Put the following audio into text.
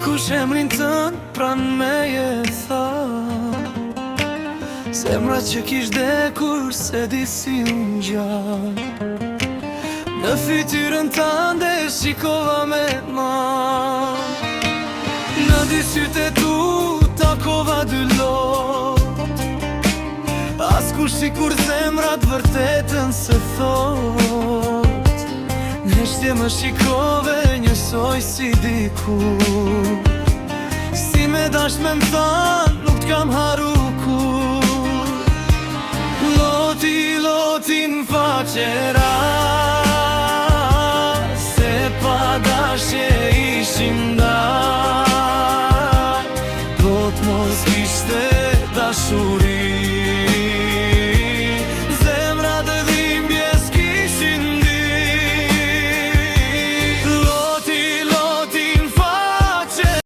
Kush emrin tën pran meje tha, zemra që kish dekur se di si unë gjall. Në fytyrën tande shikova me ma, në dy sytë e tu takova dy lot. Askush sikur zemrat vërtetën se thot, në shtje më shikove njësoj si dikur. Si me dash me m'than nuk t'kam haru kur. Loti, loti n'faqera, se pa dashje ishim dar. Plot mos kishte dashuri,